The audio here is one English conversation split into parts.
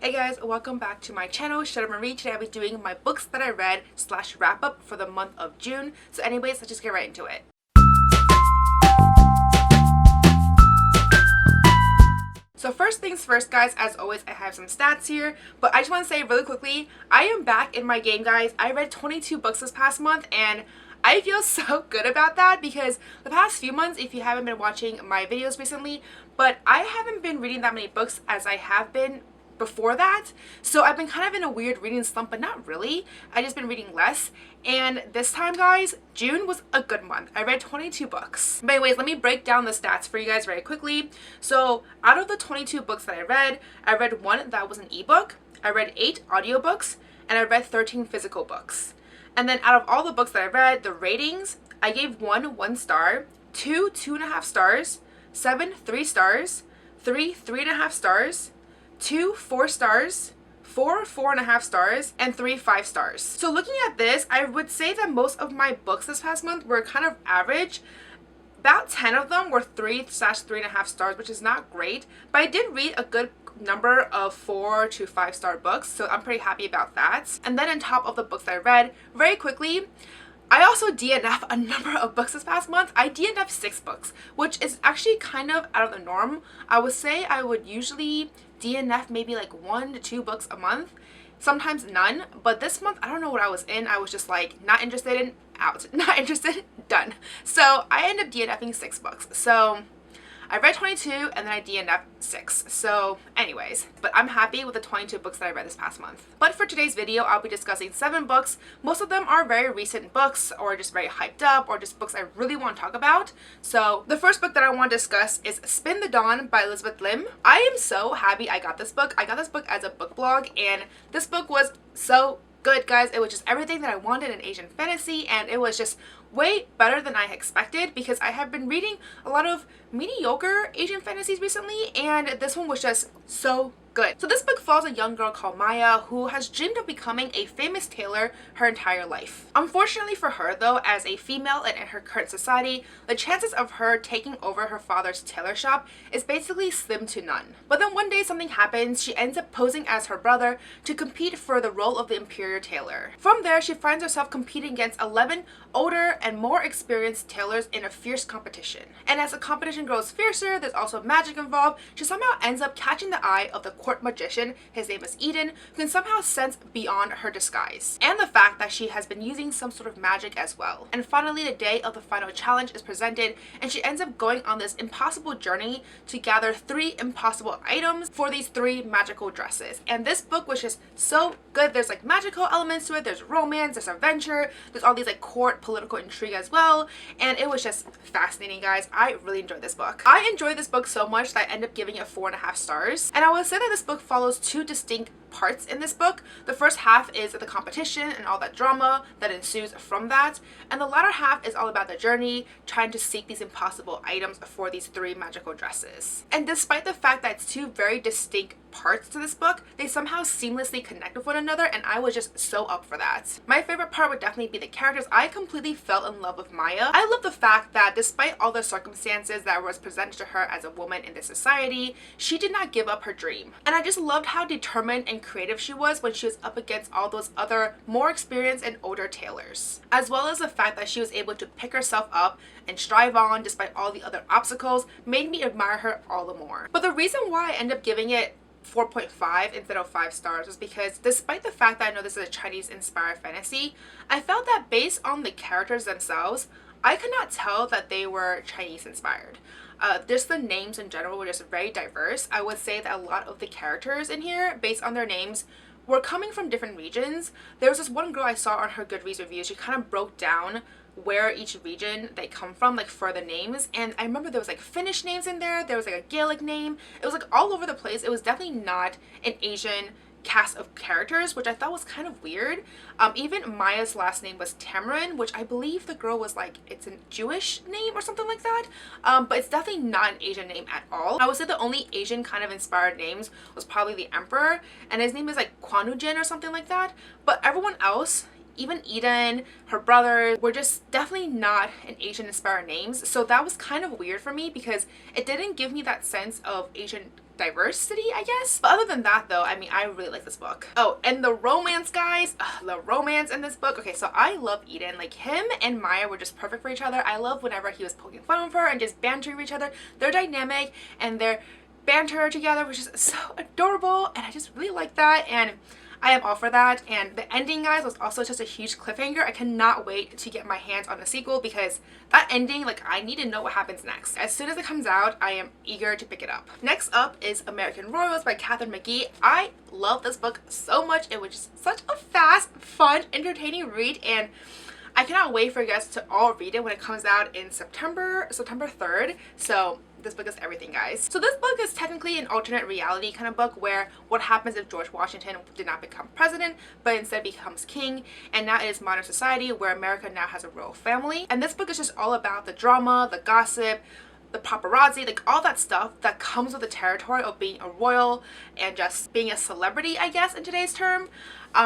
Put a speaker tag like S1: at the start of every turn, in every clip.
S1: Hey guys, welcome back to my channel, Shadow Marie. Today I'll be doing my books that I read / wrap up for the month of June. So anyways, let's just get right into it. So first things first, guys, as always, I have some stats here, but I just want to say really quickly, I am back in my game, guys. I read 22 books this past month, and I feel so good about that because the past few months, if you haven't been watching my videos recently, but I haven't been reading that many books as I have been before that. So I've been kind of in a weird reading slump, but not really. I just been reading less. And this time, guys, June was a good month. I read 22 books. But anyways, let me break down the stats for you guys very quickly. So out of the 22 books that I read one that was an ebook, I read 8 audiobooks, and I read 13 physical books. And then out of all the books that I read, the ratings, I gave 1 star, 2 2.5 stars, 7 3 stars, 3 3.5 stars, 2 4 stars, 4 4.5 stars, and 3 5 stars. So looking at this, I would say that most of my books this past month were kind of average. About 10 of them were 3 / 3.5 stars, which is not great, but I did read a good number of 4 to 5 star books, so I'm pretty happy about that. And then on top of the books that I read, very quickly, I also DNF a number of books this past month. I DNF 6 books, which is actually kind of out of the norm. I would say I would usually DNF maybe like 1 to 2 books a month, sometimes none, but this month I don't know what I was in. I was just like not interested in, out, not interested, done. So I ended up DNFing 6 books. So I read 22 and then I DNF'd 6. So anyways, but I'm happy with the 22 books that I read this past month. But for today's video, I'll be discussing 7 books. Most of them are very recent books or just very hyped up or just books I really want to talk about. So the first book that I want to discuss is Spin the Dawn by Elizabeth Lim. I am so happy I got this book. I got this book as a book blog, and this book was so good, guys. It was just everything that I wanted in Asian fantasy, and it was just way better than I expected because I have been reading a lot of mediocre Asian fantasies recently, and this one was just so good. So this book follows a young girl called Maya who has dreamed of becoming a famous tailor her entire life. Unfortunately for her, though, as a female and in her current society, the chances of her taking over her father's tailor shop is basically slim to none. But then one day something happens. She ends up posing as her brother to compete for the role of the inferior tailor. From there, she finds herself competing against 11 older and more experienced tailors in a fierce competition. And as the competition grows fiercer, there's also magic involved. She somehow ends up catching the eye of the court magician. His name is Eden, who can somehow sense beyond her disguise, and the fact that she has been using some sort of magic as well. And finally, the day of the final challenge is presented, and she ends up going on this impossible journey to gather 3 impossible items for these 3 magical dresses. And this book was just so good. There's like magical elements to it, there's romance, there's adventure, there's all these like court political intrigue as well, and it was just fascinating, guys. I really enjoyed this book. I enjoyed this book so much that I ended up giving it 4.5 stars. And I would say that this book follows 2 distinct parts in this book. The first half is the competition and all that drama that ensues from that, and the latter half is all about the journey trying to seek these impossible items for these 3 magical dresses. And despite the fact that it's 2 very distinct parts to this book, they somehow seamlessly connect with one another, and I was just so up for that. My favorite part would definitely be the characters. I completely fell in love with Maya. I love the fact that despite all the circumstances that was presented to her as a woman in this society, she did not give up her dream. And I just loved how determined and creative she was when she was up against all those other more experienced and older tailors, as well as the fact that she was able to pick herself up and strive on despite all the other obstacles made me admire her all the more. But the reason why I end up giving it 4.5 instead of 5 stars was because despite the fact that I know this is a Chinese inspired fantasy, I felt that based on the characters themselves, I could not tell that they were Chinese inspired. Just the names in general were just very diverse. I would say that a lot of the characters in here, based on their names, were coming from different regions. There was this one girl I saw on her Goodreads review. She kind of broke down where each region they come from, like for the names, and I remember there was like Finnish names in there was like a Gaelic name. It was like all over the place. It was definitely not an Asian cast of characters, which I thought was kind of weird. Even Maya's last name was Tamrin, which I believe the girl was like, it's a Jewish name or something like that, but it's definitely not an Asian name at all. I would say the only Asian kind of inspired names was probably the Emperor, and his name is like Kwanujin or something like that, but everyone else, even Eden, her brother, were just definitely not an Asian inspired names. So that was kind of weird for me because it didn't give me that sense of Asian diversity, I guess. But other than that though, I mean, I really like this book. Oh, and the romance, guys. Ugh, the romance in this book. Okay, so I love Eden. Like, him and Maya were just perfect for each other. I love whenever he was poking fun of her and just bantering with each other. Their dynamic and their banter together was just so adorable, and I just really like that, and I am all for that. And the ending, guys, was also just a huge cliffhanger. I cannot wait to get my hands on a sequel because that ending, like, I need to know what happens next. As soon as it comes out, I am eager to pick it up. Next up is American Royals by Katharine McGee. I love this book so much. It was just such a fast, fun, entertaining read, and I cannot wait for you guys to all read it when it comes out in September 3rd. So this book is everything, guys. So this book is technically an alternate reality kind of book where what happens if George Washington did not become president but instead becomes king, and now it is modern society where America now has a royal family. And this book is just all about the drama, the gossip, the paparazzi, like all that stuff that comes with the territory of being a royal and just being a celebrity, I guess, in today's term.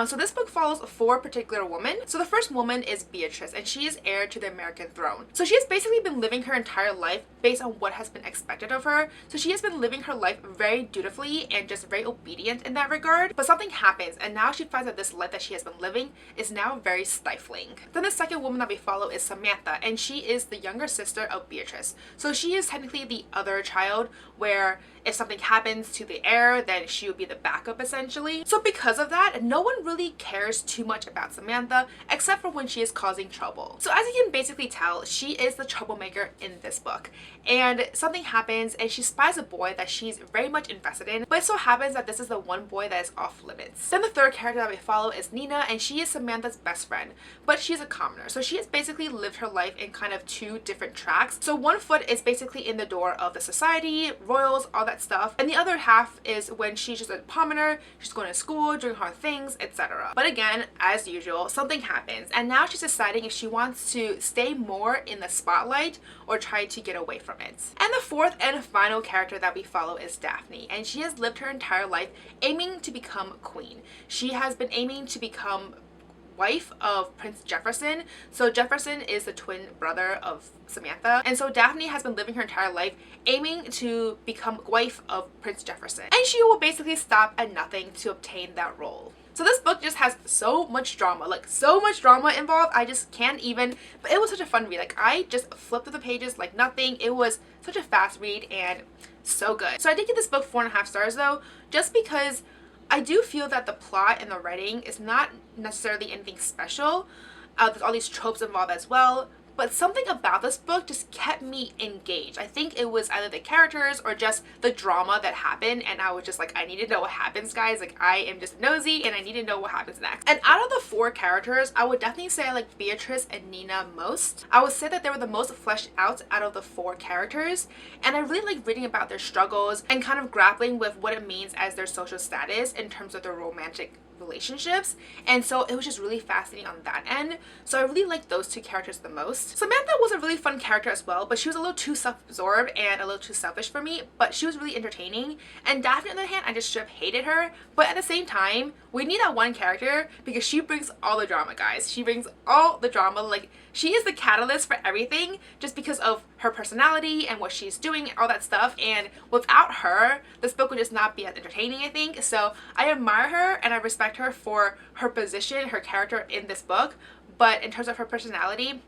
S1: So this book follows 4 particular women. So the first woman is Beatrice, and she is heir to the American throne. So she has basically been living her entire life based on what has been expected of her. So she has been living her life very dutifully and just very obedient in that regard. But something happens, and now she finds that this life that she has been living is now very stifling. Then the second woman that we follow is Samantha, and she is the younger sister of Beatrice. So she is technically the other child, where if something happens to the heir, then she would be the backup essentially. So because of that, no one really cares too much about Samantha except for when she is causing trouble. So as you can basically tell, she is the troublemaker in this book. And something happens and she spies a boy that she's very much invested in, but it so happens that this is the one boy that is off limits. Then the third character that we follow is Nina, and she is Samantha's best friend, but she's a commoner. So she has basically lived her life in kind of 2 different tracks. So one foot is basically in the door of the society, royals, all that stuff, and the other half is when she's just a commoner, she's going to school, doing hard things, etc. But again, as usual, something happens, and now she's deciding if she wants to stay more in the spotlight or try to get away from it. And the fourth and final character that we follow is Daphne, and she has lived her entire life aiming to become queen. She has been aiming to become wife of Prince Jefferson. So Jefferson is the twin brother of Samantha, and so Daphne has been living her entire life aiming to become wife of Prince Jefferson, and she will basically stop at nothing to obtain that role. So this book just has so much drama, like so much drama involved, I just can't even, but it was such a fun read. Like, I just flipped through the pages like nothing. It was such a fast read and so good. So I did give this book 4.5 stars though, just because I do feel that the plot and the writing is not necessarily anything special. There's all these tropes involved as well, but something about this book just kept me engaged. I think it was either the characters or just the drama that happened, and I was just like, I need to know what happens, guys. Like, I am just nosy and I need to know what happens next. And out of the 4 characters, I would definitely say I like Beatrice and Nina most. I would say that they were the most fleshed out of the 4 characters, and I really like reading about their struggles and kind of grappling with what it means as their social status in terms of their romantic relationships, and so it was just really fascinating on that end. So I really liked those 2 characters the most. Samantha was a really fun character as well, but she was a little too self-absorbed and a little too selfish for me, but she was really entertaining. And Daphne, on the other hand, I just straight up hated her, but at the same time, we need that one character because she brings all the drama, guys. She brings all the drama. Like, she is the catalyst for everything just because of her personality and what she's doing, all that stuff. And without her, this book would just not be as entertaining, I think. So I admire her and I respect her for her position, her character in this book. But in terms of her personality,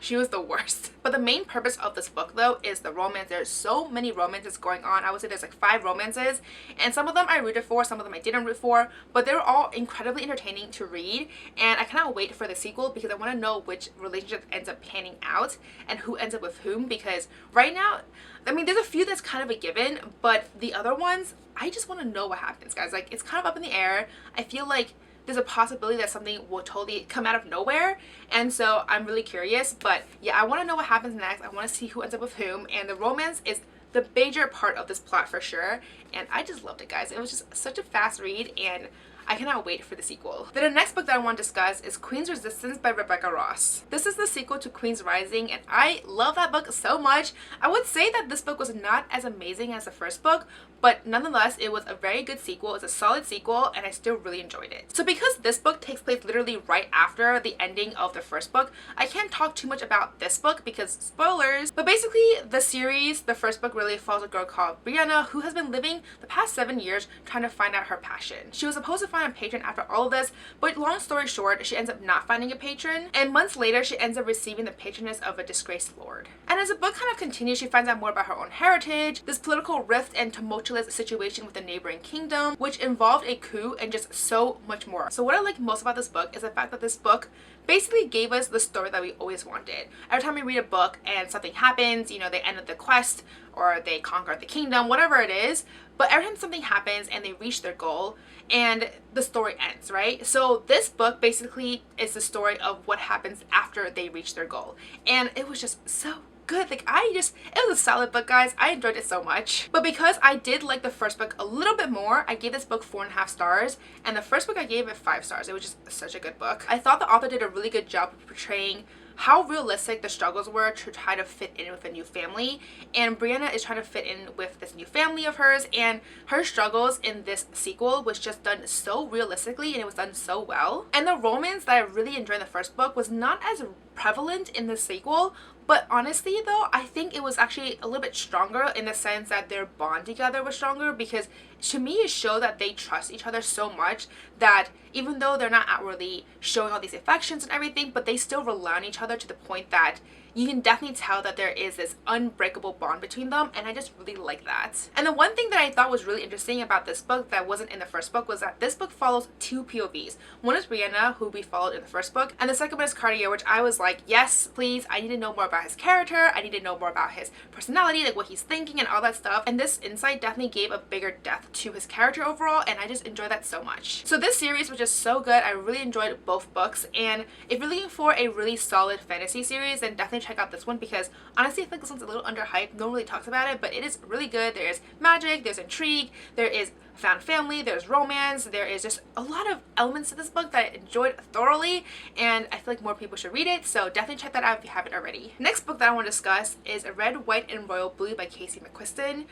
S1: she was the worst. But the main purpose of this book though is the romance. There's so many romances going on. I would say there's like 5 romances, and some of them I rooted for, some of them I didn't root for, but they were all incredibly entertaining to read, and I cannot wait for the sequel because I want to know which relationship ends up panning out and who ends up with whom, because right now, I mean, there's a few that's kind of a given, but the other ones, I just want to know what happens, guys. Like, it's kind of up in the air. I feel like there's a possibility that something will totally come out of nowhere, and so I'm really curious. But yeah, I want to know what happens next. I want to see who ends up with whom, and the romance is the major part of this plot for sure, and I just loved it, guys. It was just such a fast read, and I cannot wait for the sequel. Then the next book that I want to discuss is Queen's Resistance by Rebecca Ross. This is the sequel to Queen's Rising, and I love that book so much. I would say that this book was not as amazing as the first book, but nonetheless, it was a very good sequel. It's a solid sequel, and I still really enjoyed it. So because this book takes place literally right after the ending of the first book, I can't talk too much about this book because spoilers. But basically, the series, the first book really follows a girl called Brianna who has been living the past 7 years trying to find out her passion. She was supposed to find a patron after all of this, but long story short, she ends up not finding a patron, and months later, she ends up receiving the patronage of a disgraced lord. And as the book kind of continues, she finds out more about her own heritage, this political rift and tumultuous situation with the neighboring kingdom, which involved a coup and just so much more. So what I like most about this book is the fact that this book basically gave us the story that we always wanted. Every time we read a book and something happens, you know, they end up the quest or they conquer the kingdom, whatever it is, but every time something happens and they reach their goal and the story ends, right? So this book basically is the story of what happens after they reach their goal, and it was just so good. Like it was a solid book, guys. I enjoyed it so much. But because I did like the first book a little bit more, I gave this book 4.5 stars, and the first book I gave it 5 stars. It was just such a good book. I thought the author did a really good job of portraying how realistic the struggles were to try to fit in with a new family, and Brianna is trying to fit in with this new family of hers, and her struggles in this sequel was just done so realistically, and it was done so well. And the romance that I really enjoyed in the first book was not as prevalent in the sequel, but honestly though, I think it was actually a little bit stronger in the sense that their bond together was stronger, because to me it showed that they trust each other so much that even though they're not outwardly showing all these affections and everything, but they still rely on each other to the point that you can definitely tell that there is this unbreakable bond between them, and I just really like that. And the one thing that I thought was really interesting about this book that wasn't in the first book was that this book follows 2 POVs. One is Brianna, who we followed in the first book, and the second one is Cartier, which I was like, yes, please, I need to know more about his character, I need to know more about his personality, like what he's thinking and all that stuff. And this insight definitely gave a bigger depth to his character overall, and I just enjoyed that so much. So this series was just so good. I really enjoyed both books, and if you're looking for a really solid fantasy series, then definitely check out this one, because honestly I think this one's a little underhyped. No one really talks about it, but it is really good. There's magic, there's intrigue, there is found family, there's romance, there is just a lot of elements to this book that I enjoyed thoroughly, and I feel like more people should read it, so definitely check that out if you haven't already. Next book that I want to discuss is Red, White, and Royal Blue by Casey McQuiston.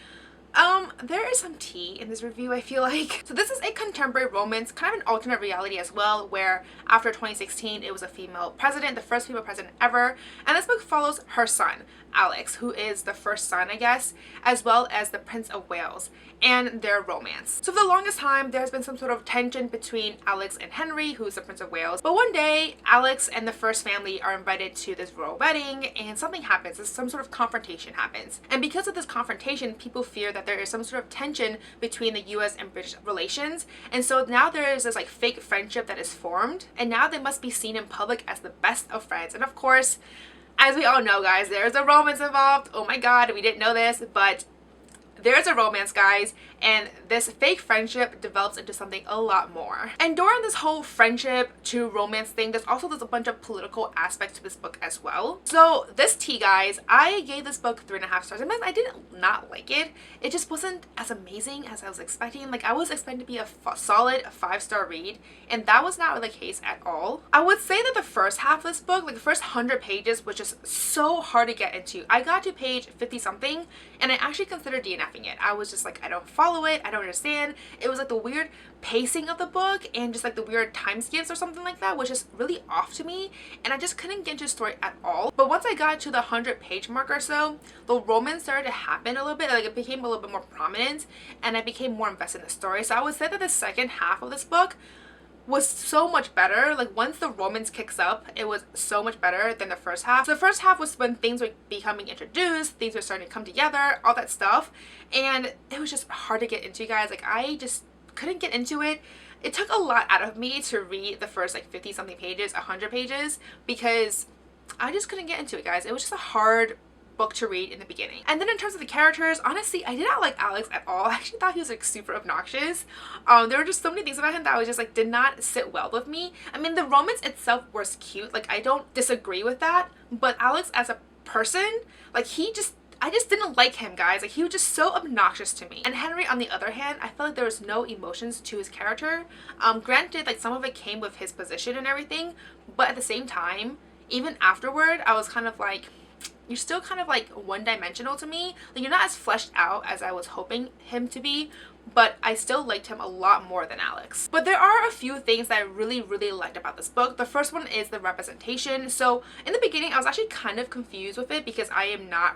S1: There is some tea in this review, I feel like. So this is a contemporary romance, kind of an alternate reality as well, where after 2016 it was a female president, the first female president ever, and this book follows her son, Alex, who is the first son, I guess, as well as the Prince of Wales, and their romance. So for the longest time, there's been some sort of tension between Alex and Henry, who's the Prince of Wales. But one day, Alex and the first family are invited to this royal wedding, and something happens. Some sort of confrontation happens. And because of this confrontation, people fear that there is some sort of tension between the US and British relations. And so now there is this like fake friendship that is formed, and now they must be seen in public as the best of friends. And of course, as we all know, guys, there's a romance involved. Oh my god, we didn't know this, but there's a romance, guys, and this fake friendship develops into something a lot more. And during this whole friendship to romance thing, there's a bunch of political aspects to this book as well. So this tea, guys, I gave this book 3.5 stars. I mean, I didn't not like it. It just wasn't as amazing as I was expecting. Like, I was expecting to be a solid 5-star read, and that was not the case at all. I would say that the first half of this book, like the first 100 pages, was just so hard to get into. I got to page 50 something, and I actually considered DNFing it. I was just like, I don't follow it, I don't understand. It was like the weird pacing of the book and just like the weird time skips or something like that was just really off to me, and I just couldn't get into the story at all. But once I got to the 100-page mark or so, the romance started to happen a little bit. Like, it became a little bit more prominent, and I became more invested in the story. So I would say that the second half of this book was so much better. Like, once the romance kicks up, it was so much better than the first half. So the first half was when things were becoming introduced, things were starting to come together, all that stuff, and it was just hard to get into, guys. Like, I just couldn't get into it. It took a lot out of me to read the first like 50 something pages, 100 pages, because I just couldn't get into it, guys. It was just a hard book to read in the beginning. And then in terms of the characters, honestly, I did not like Alex at all. I actually thought he was like super obnoxious. There were just so many things about him that was just like did not sit well with me. I mean, the romance itself was cute, like I don't disagree with that, but Alex as a person, like he just, I just didn't like him, guys. Like, he was just so obnoxious to me. And Henry, on the other hand, I felt like there was no emotions to his character. Granted, like, some of it came with his position and everything, but at the same time, even afterward, I was kind of like, you're still kind of like one-dimensional to me. Like, you're not as fleshed out as I was hoping him to be, but I still liked him a lot more than Alex. But there are a few things that I really liked about this book. The first one is the representation. So in the beginning, I was actually kind of confused with it because I am not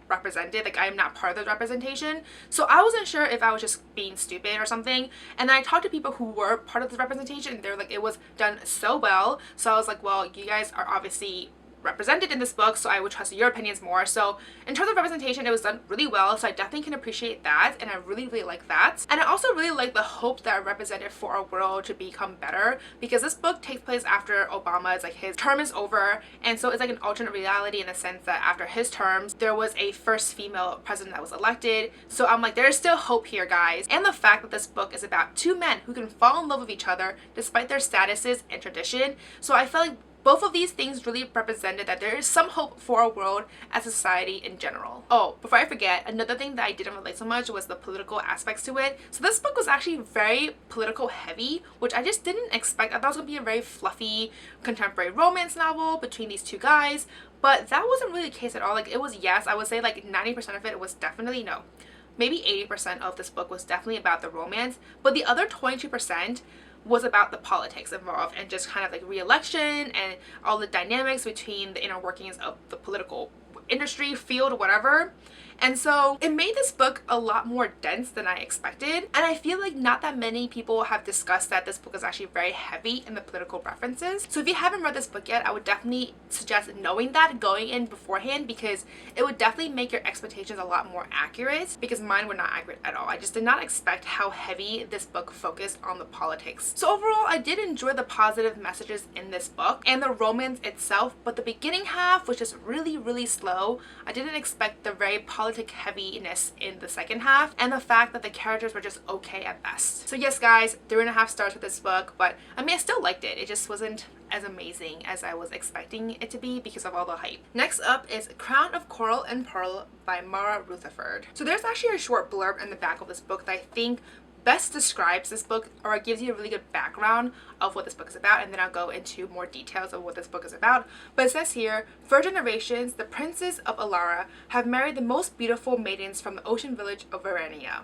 S1: represented, like I am not part of the representation, so I wasn't sure if I was just being stupid or something. And then I talked to people who were part of the representation, and they're like, it was done so well. So I was like, well, you guys are obviously represented in this book, so I would trust your opinions more. So in terms of representation, it was done really well, so I definitely can appreciate that, and I really like that. And I also really like the hope that are represented for our world to become better, because this book takes place after Obama's, like, his term is over, and so it's like an alternate reality in the sense that after his terms there was a first female president that was elected. So I'm like, there's still hope here, guys. And the fact that this book is about two men who can fall in love with each other despite their statuses and tradition, so I felt like both of these things really represented that there is some hope for our world as a society in general. Oh, before I forget, another thing that I didn't relate so much was the political aspects to it. So this book was actually very political heavy, which I just didn't expect. I thought it was going to be a very fluffy contemporary romance novel between these two guys, but that wasn't really the case at all. Like, it was, yes, I would say like 90% of it was definitely, no, maybe 80% of this book was definitely about the romance, but the other 22% was about the politics involved and just kind of like re-election and all the dynamics between the inner workings of the political industry, field, whatever. And so it made this book a lot more dense than I expected. And I feel like not that many people have discussed that this book is actually very heavy in the political references. So if you haven't read this book yet, I would definitely suggest knowing that going in beforehand, because it would definitely make your expectations a lot more accurate, because mine were not accurate at all. I just did not expect how heavy this book focused on the politics. So overall, I did enjoy the positive messages in this book and the romance itself, but the beginning half was just really slow. I didn't expect the very politic heaviness in the second half, and the fact that the characters were just okay at best. So yes, guys, 3.5 stars with this book, but I mean, I still liked it. It just wasn't as amazing as I was expecting it to be because of all the hype. Next up is Crown of Coral and Pearl by Mara Rutherford. So there's actually a short blurb in the back of this book that I think best describes this book, or gives you a really good background of what this book is about, and then I'll go into more details of what this book is about. But it says here, for generations, the princes of Alara have married the most beautiful maidens from the ocean village of Verania.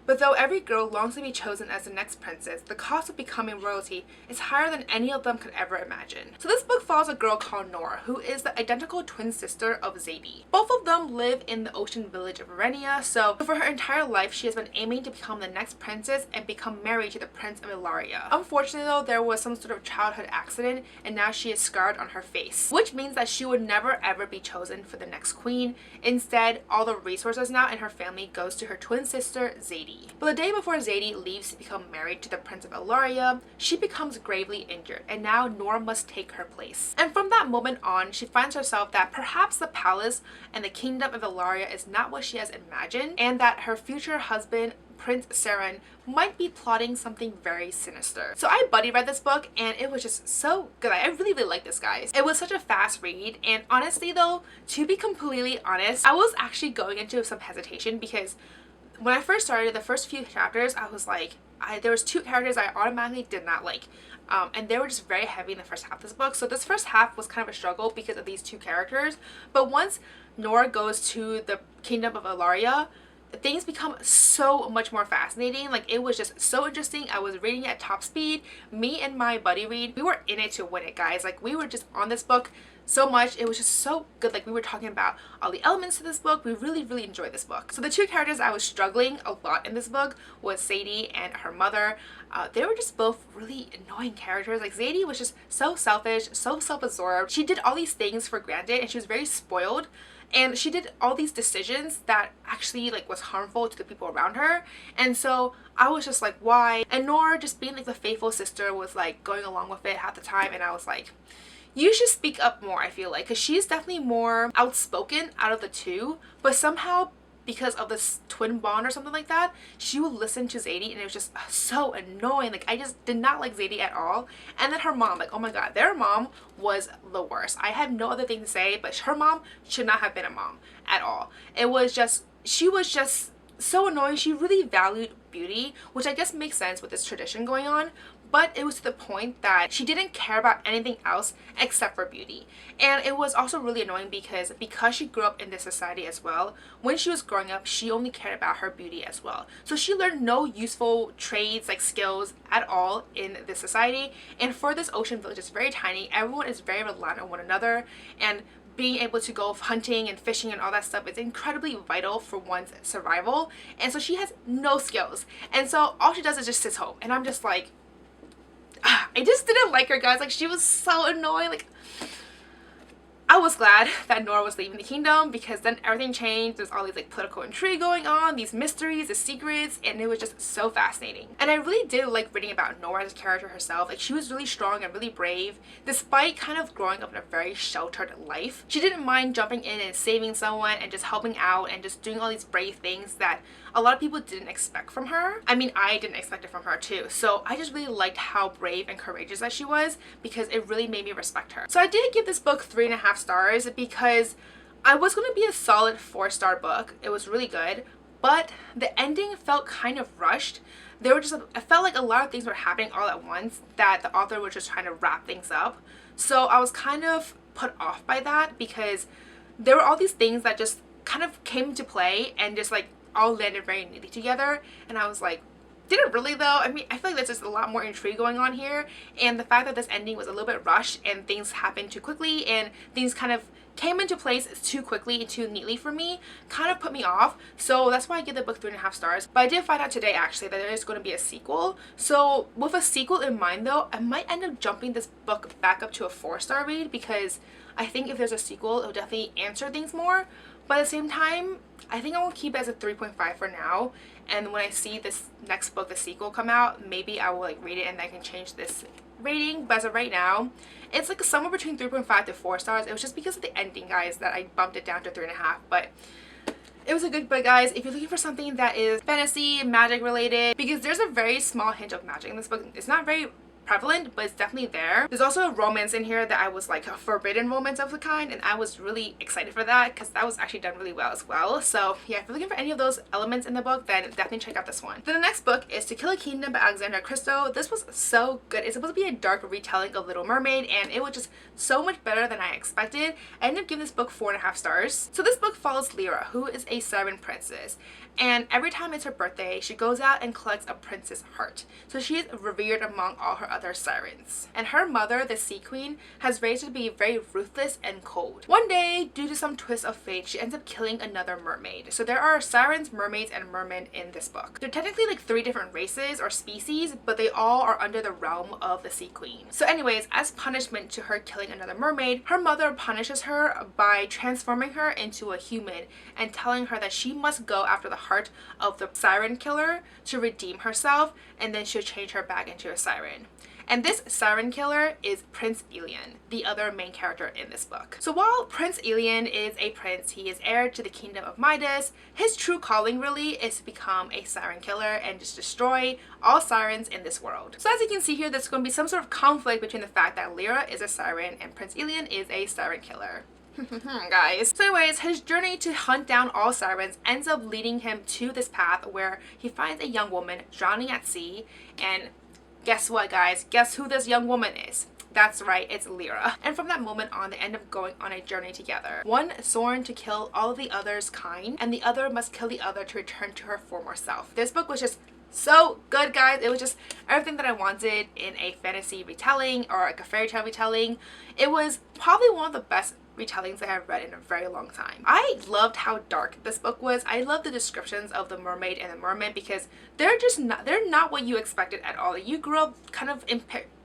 S1: But though every girl longs to be chosen as the next princess, the cost of becoming royalty is higher than any of them could ever imagine. So this book follows a girl called Nora, who is the identical twin sister of Zadie. Both of them live in the ocean village of Verania, so for her entire life she has been aiming to become the next princess and become married to the Prince of Ilaria. Unfortunately though, there was some sort of childhood accident, and now she is scarred on her face, which means that she would never ever be chosen for the next queen. Instead, all the resources now in her family goes to her twin sister Zadie. But the day before Zadie leaves to become married to the Prince of Ilaria, she becomes gravely injured, and now Nora must take her place. And from that moment on, she finds herself that perhaps the palace and the kingdom of Ilaria is not what she has imagined, and that her future husband, Prince Saren, might be plotting something very sinister. So I buddy read this book, and it was just so good. I really like this, guys. It was such a fast read, and honestly though, to be completely honest, I was actually going into some hesitation, because when I first started the first few chapters, I was like, there was two characters I automatically did not like, and they were just very heavy in the first half of this book. So this first half was kind of a struggle because of these two characters, but once Nora goes to the kingdom of Ilaria, things become so much more fascinating. Like, it was just so interesting. I was reading it at top speed. Me and my buddy read, we were in it to win it, guys. Like, we were just on this book so much. It was just so good. Like, we were talking about all the elements to this book. We really enjoyed this book. So the two characters I was struggling a lot in this book was Zadie and her mother. They were just both really annoying characters. Like, Zadie was just so selfish, so self-absorbed. She did all these things for granted, and she was very spoiled. And she did all these decisions that actually like was harmful to the people around her. And so I was just like, why? And Nora, just being like the faithful sister, was like going along with it half the time. And I was like, you should speak up more, I feel like, because she's definitely more outspoken out of the two, but somehow because of this twin bond or something like that, she would listen to Zadie and it was just so annoying. Like, I just did not like Zadie at all. And then her mom, like, oh my god, their mom was the worst. I have no other thing to say, but her mom should not have been a mom at all. It was just, she was just so annoying. She really valued beauty, which I guess makes sense with this tradition going on, but it was to the point that she didn't care about anything else except for beauty. And it was also really annoying because she grew up in this society as well, when she was growing up, she only cared about her beauty as well. So she learned no useful trades, like skills at all in this society. And for this ocean village, it's very tiny, everyone is very reliant on one another, and being able to go hunting and fishing and all that stuff is incredibly vital for one's survival. And so she has no skills, and so all she does is just sits home. And I'm just like, I just didn't like her, guys. Like, she was so annoying. Like, I was glad that Nora was leaving the kingdom, because then everything changed. There's all these like political intrigue going on, these mysteries, the secrets, and it was just so fascinating. And I really did like reading about Nora's character herself. Like, she was really strong and really brave, despite kind of growing up in a very sheltered life. She didn't mind jumping in and saving someone and just helping out and just doing all these brave things that a lot of people didn't expect from her. I mean, I didn't expect it from her too. So I just really liked how brave and courageous that she was, because it really made me respect her. So I did give this book 3.5 stars because I was going to be a solid 4-star book. It was really good, but the ending felt kind of rushed. There were just, I felt like a lot of things were happening all at once, that the author was just trying to wrap things up. So I was kind of put off by that, because there were all these things that just kind of came into play and just like all landed very neatly together, and I was like, did it really though? I mean, I feel like there's just a lot more intrigue going on here, and the fact that this ending was a little bit rushed and things happened too quickly and things kind of came into place too quickly and too neatly for me kind of put me off. So that's why I give the book 3.5 stars. But I did find out today actually that there is going to be a sequel. So with a sequel in mind though, I might end up jumping this book back up to a 4-star read, because I think if there's a sequel, it'll definitely answer things more. But at the same time, I think I will keep it as a 3.5 for now. And when I see this next book, the sequel, come out, maybe I will like read it and I can change this rating. But as of right now, it's like somewhere between 3.5 to 4 stars. It was just because of the ending, guys, that I bumped it down to 3.5. But it was a good book, guys. If you're looking for something that is fantasy, magic related, because there's a very small hint of magic in this book. It's not very prevalent, but it's definitely there. There's also a romance in here that I was like a forbidden romance of the kind, and I was really excited for that because that was actually done really well as well. So yeah, if you're looking for any of those elements in the book, then definitely check out this one. Then the next book is To Kill a Kingdom by Alexandra Christo. This was so good. It's supposed to be a dark retelling of Little Mermaid, and it was just so much better than I expected. I ended up giving this book 4.5 stars. So this book follows Lyra, who is a siren princess, and every time it's her birthday, she goes out and collects a princess heart. So she is revered among all her other sirens. And her mother, the Sea Queen, has raised her to be very ruthless and cold. One day, due to some twist of fate, she ends up killing another mermaid. So there are sirens, mermaids, and mermen in this book. They're technically like 3 different races or species, but they all are under the realm of the Sea Queen. So anyways, as punishment to her killing another mermaid, her mother punishes her by transforming her into a human and telling her that she must go after the heart of the siren killer to redeem herself, and then she'll change her back into a siren. And this siren killer is Prince Ilian, the other main character in this book. So while Prince Ilian is a prince, he is heir to the kingdom of Midas, his true calling really is to become a siren killer and just destroy all sirens in this world. So as you can see here, there's going to be some sort of conflict between the fact that Lyra is a siren and Prince Ilian is a siren killer. Guys. So anyways, his journey to hunt down all sirens ends up leading him to this path where he finds a young woman drowning at sea, and guess what, guys? Guess who this young woman is? That's right, it's Lyra. And from that moment on, they end up going on a journey together. One sworn to kill all of the other's kind, and the other must kill the other to return to her former self. This book was just so good, guys. It was just everything that I wanted in a fantasy retelling or like a fairy tale retelling. It was probably one of the best retellings I have read in a very long time. I loved how dark this book was. I love the descriptions of the mermaid and the merman, because they're not what you expected at all. You grew up kind of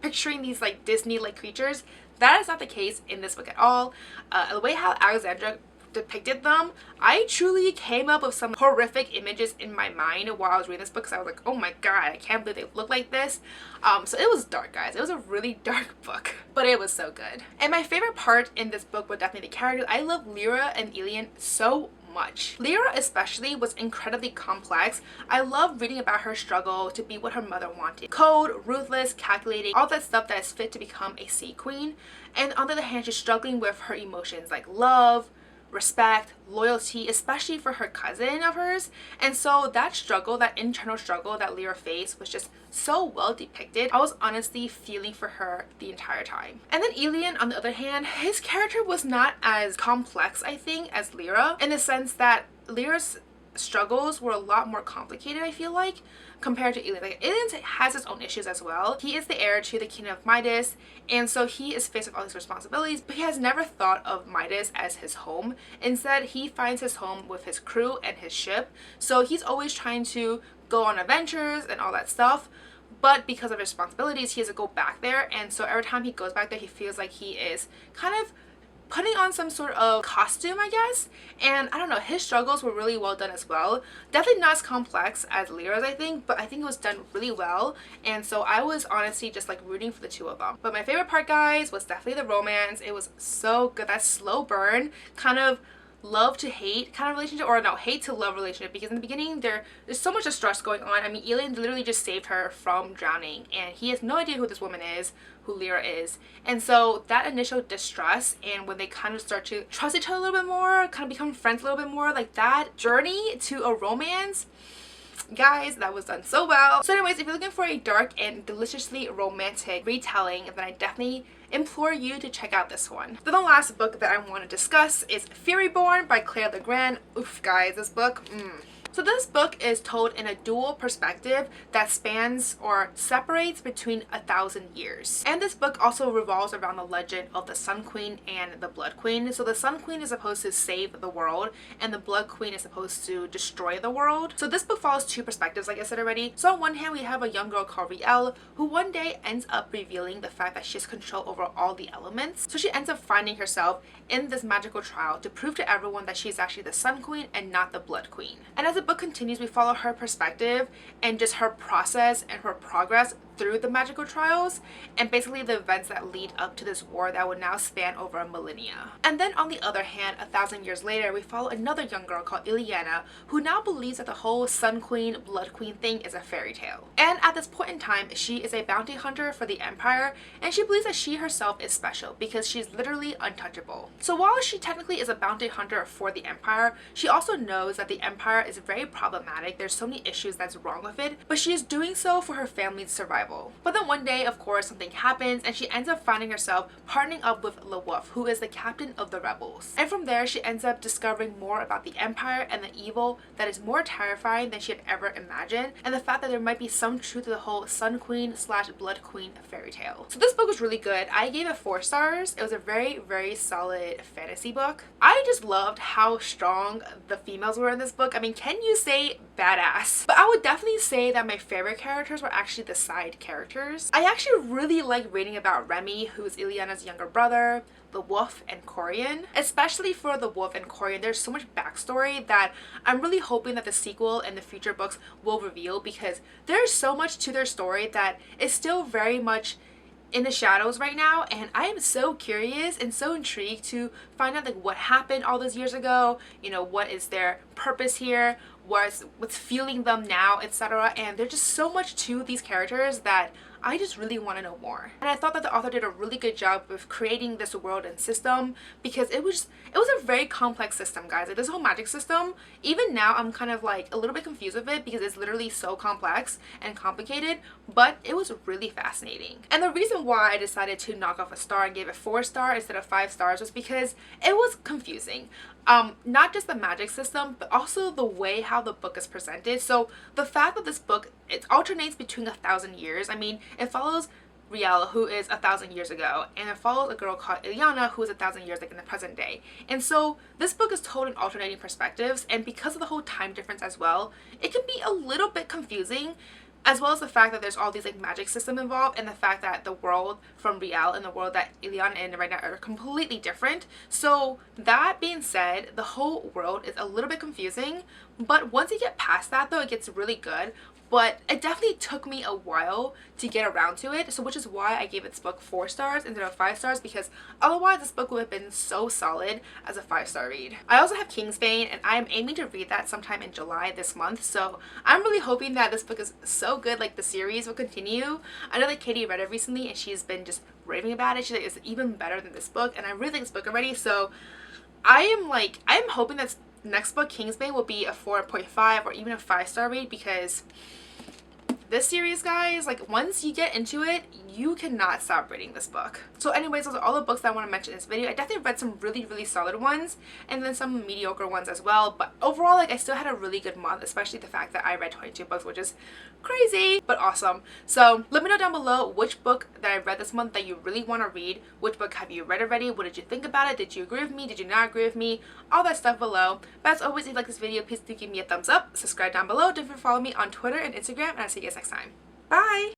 S1: picturing these like Disney-like creatures. That is not the case in this book at all. The way how Alexandra depicted them, I truly came up with some horrific images in my mind while I was reading this book, because I was like, oh my god, I can't believe they look like this. So it was dark, guys. It was a really dark book, but it was so good. And my favorite part in this book was definitely the characters. I love Lyra and Ilian so much. Lyra especially was incredibly complex. I love reading about her struggle to be what her mother wanted. Cold, ruthless, calculating, all that stuff that is fit to become a sea queen. And on the other hand, she's struggling with her emotions like love, respect, loyalty, especially for her cousin of hers. And so that struggle, that internal struggle that Lyra faced was just so well depicted. I was honestly feeling for her the entire time. And then Elian, on the other hand, his character was not as complex, I think, as Lyra, in the sense that Lyra's struggles were a lot more complicated, I feel like, compared to Elian. Like, Elian has his own issues as well. He is the heir to the kingdom of Midas, and so he is faced with all these responsibilities, but he has never thought of Midas as his home. Instead, he finds his home with his crew and his ship, so he's always trying to go on adventures and all that stuff. But because of responsibilities, he has to go back there, and so every time he goes back there, he feels like he is kind of putting on some sort of costume, I guess. And I don't know, his struggles were really well done as well. Definitely not as complex as Lyra's, I think, but I think it was done really well. And so I was honestly just like rooting for the two of them. But my favorite part, guys, was definitely the romance. It was so good. That slow burn kind of love to hate kind of relationship, or no, hate to love relationship, because in the beginning there's so much distress going on. I mean, Elian literally just saved her from drowning, and he has no idea who this woman is, who Lyra is. And so that initial distress, and when they kind of start to trust each other a little bit more, kind of become friends a little bit more, like that journey to a romance, guys, that was done so well. So anyways, if you're looking for a dark and deliciously romantic retelling, then I definitely implore you to check out this one. Then the last book that I want to discuss is Furyborn by Claire Legrand. Oof, guys, this book, So this book is told in a dual perspective that spans or separates between 1,000 years. And this book also revolves around the legend of the Sun Queen and the Blood Queen. So the Sun Queen is supposed to save the world, and the Blood Queen is supposed to destroy the world. So this book follows two perspectives, like I said already. So on one hand, we have a young girl called Rielle, who one day ends up revealing the fact that she has control over all the elements. So she ends up finding herself in this magical trial to prove to everyone that she's actually the Sun Queen and not the Blood Queen. And as the book continues, we follow her perspective and just her process and her progress through the magical trials, and basically the events that lead up to this war that would now span over a millennia. And then on the other hand, 1,000 years later, we follow another young girl called Ileana, who now believes that the whole Sun Queen, Blood Queen thing is a fairy tale. And at this point in time, she is a bounty hunter for the Empire, and she believes that she herself is special because she's literally untouchable. So while she technically is a bounty hunter for the Empire, she also knows that the Empire is very problematic. There's so many issues that's wrong with it, but she is doing so for her family's survival. But then one day, of course, something happens, and she ends up finding herself partnering up with LeWolf, who is the captain of the rebels. And from there, she ends up discovering more about the Empire and the evil that is more terrifying than she had ever imagined, and the fact that there might be some truth to the whole Sun Queen / Blood Queen fairy tale. So this book was really good. I gave it 4 stars. It was a very, very solid fantasy book. I just loved how strong the females were in this book. I mean, can you say badass? But I would definitely say that my favorite characters were actually the side characters. I actually really like reading about Remy, who's Ileana's younger brother, the Wolf, and Corian. Especially for the Wolf and Corian, there's so much backstory that I'm really hoping that the sequel and the future books will reveal, because there's so much to their story that is still very much in the shadows right now, and I am so curious and so intrigued to find out like what happened all those years ago, you know, what is their purpose here, what's fueling them now, etc. And there's just so much to these characters that I just really want to know more. And I thought that the author did a really good job with creating this world and system, because it was a very complex system, guys. Like, this whole magic system, even now I'm kind of like a little bit confused with it because it's literally so complex and complicated, but it was really fascinating. And the reason why I decided to knock off a star and gave it 4 stars instead of 5 stars was because it was confusing. Not just the magic system, but also the way how the book is presented. So the fact that this book, it alternates between 1,000 years. I mean, it follows Rielle, who is 1,000 years ago, and it follows a girl called Ileana, who is 1,000 years like in the present day. And so this book is told in alternating perspectives, and because of the whole time difference as well, it can be a little bit confusing, as well as the fact that there's all these like magic system involved, and the fact that the world from Rielle and the world that Ileana in right now are completely different. So that being said, the whole world is a little bit confusing, but once you get past that though, it gets really good. but it definitely took me a while to get around to it, so which is why I gave this book 4 stars instead of 5 stars, because otherwise this book would have been so solid as a 5-star read. I also have Kingsbane, and I am aiming to read that sometime in July this month, so I'm really hoping that this book is so good, like the series will continue. I know that Katie read it recently and she's been just raving about it. She's like, it's even better than this book, and I really like this book already, so I'm hoping that next book, Kingsbane, will be a 4.5 or even a 5-star read, because this series, guys, like once you get into it, you cannot stop reading this book. So anyways, those are all the books that I want to mention in this video. I definitely read some really solid ones and then some mediocre ones as well, but overall, like, I still had a really good month, especially the fact that I read 22 books, which is crazy but awesome. So let me know down below which book that I read this month that you really want to read. Which book have you read already? What did you think about it? Did you agree with me? Did you not agree with me? All that stuff below. But as always, if you like this video, please do give me a thumbs up, subscribe down below, don't forget to follow me on Twitter and Instagram, and I'll see you guys next time. Bye!